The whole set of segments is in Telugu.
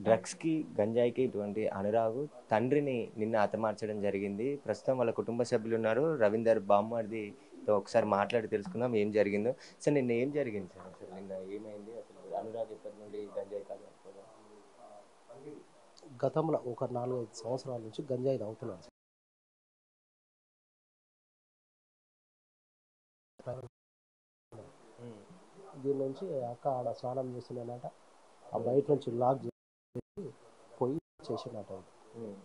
డ్రగ్స్‌కి, గంజాయికి ఇటువంటి అనురాగు తండ్రిని నిన్న హతమార్చడం జరిగింది. ప్రస్తుతం వాళ్ళ కుటుంబ సభ్యులున్నారు. రవీందర్ బామ్మర్దితో ఒకసారి మాట్లాడి తెలుసుకుందాం ఏం జరిగిందో. సార్ నిన్న ఏం జరిగింది సార్? అసలు నిన్న ఏమైంది? అసలు అనురాగ్ ఎప్పటి నుండి గంజాయి కాల్చుకోవడం? గతంలో ఒక 4, 5 సంవత్సరాల నుంచి గంజాయి తాగుతున్నాడు సార్. హ్మ్. దీని నుంచి అక్క ఆడ స్నానం చేస్తున్నానంట. ఆ బయట నుంచి లాక్ చేసి పోయి చేసిండట. హ్మ్.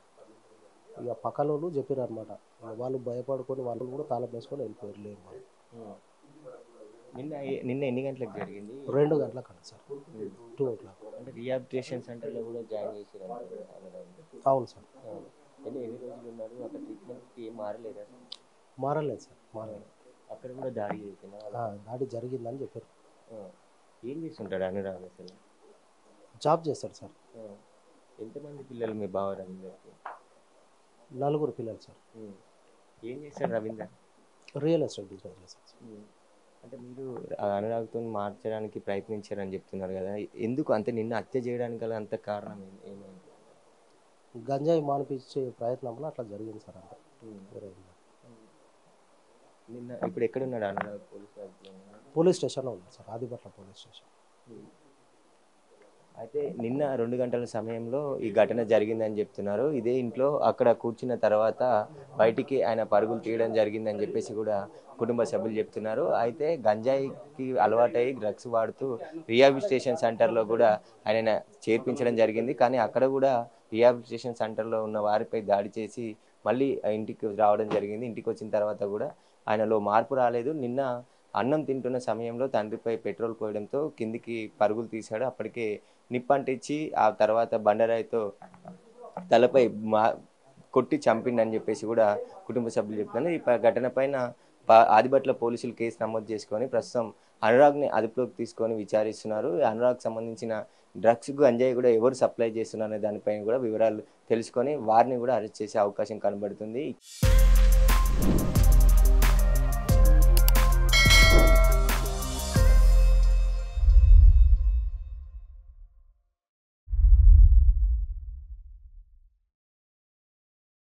ఇక పక్కలోళ్ళు చెప్పారు అనమాట. వాళ్ళు భయపడుకొని వాళ్ళు కూడా తాళం వేసుకొని వెళ్ళిపోయారు. లేరు వాళ్ళు. హ్మ్. నిన్న ఎన్ని గంటలకు జరిగింది? 2 గంటలకు అంట సార్. 2 o'clock. అంటే రిహాబిలిటేషన్ సెంటర్‌లో కూడా జాయిన్ చేసిరంటారు అనురాగ్‌ని. అవును సార్. అవును. ఎన్ని రోజులు ఉన్నారు? అక్కడ ట్రీట్మెంట్‌కి ఏం మారలేదా సార్? మారలేదు సార్, మారలేదు. అక్కడ కూడా దాడి చేసిందా? దాడి జరిగిందని చెప్పారు. ఏం చేస్తుంటాడు అనురాగ్ అసలు? జాబ్ చేస్తాడు సార్. ఎంతమంది పిల్లలు మీ బావ రవీందర్కి? 4 పిల్లలు సార్. ఏం చేస్తాడు రవీందర్? రియల్ ఎస్టేట్ బిజినెస్ చేస్తాడు సార్. అంటే మీరు అనురాగ్తో మార్చడానికి ప్రయత్నించారని చెప్తున్నారు కదా, ఎందుకు అంటే నిన్న హత్య చేయడానికి గల అంత కారణం ఏమైంది? గంజాయి మానిపించే ప్రయత్నంలో అట్లా జరిగింది సార్. అంతే. నిన్న ఇప్పుడు ఎక్కడున్నాడు అనురాగ్? పోలీస్ స్టేషన్లో ఉన్నాడు సార్, ఆదిపట్ల పోలీస్ స్టేషన్. అయితే నిన్న 2 గంటల సమయంలో ఈ ఘటన జరిగిందని చెప్తున్నారు. ఇదే ఇంట్లో అక్కడ కూర్చున్న తర్వాత బయటికి ఆయన పరుగులు తీయడం జరిగిందని చెప్పేసి కూడా కుటుంబ సభ్యులు చెప్తున్నారు. అయితే గంజాయికి అలవాటై డ్రగ్స్ వాడుతూ రిహాబిలిటేషన్ సెంటర్లో కూడా ఆయన చేర్పించడం జరిగింది. కానీ అక్కడ కూడా రిహాబిలిటేషన్ సెంటర్లో ఉన్న వారిపై దాడి చేసి మళ్ళీ ఇంటికి రావడం జరిగింది. ఇంటికి వచ్చిన తర్వాత కూడా ఆయనలో మార్పు రాలేదు. నిన్న అన్నం తింటున్న సమయంలో తండ్రిపై పెట్రోల్ పోయడంతో కిందికి పరుగులు తీశాడు. అప్పటికే నిప్పంటించి ఆ తర్వాత బండరాయితో తలపై కొట్టి చంపిండని చెప్పేసి కూడా కుటుంబ సభ్యులు చెప్తున్నారు. ఈ ఘటన పైన ఆదిబట్ల పోలీసులు కేసు నమోదు చేసుకొని ప్రస్తుతం అనురాగ్ని అదుపులోకి తీసుకొని విచారిస్తున్నారు. అనురాగ్ సంబంధించిన డ్రగ్స్ గంజాయి కూడా ఎవరు సప్లై చేస్తున్నారు అనే దానిపైన కూడా వివరాలు తెలుసుకొని వారిని కూడా అరెస్ట్ చేసే అవకాశం కనబడుతుంది.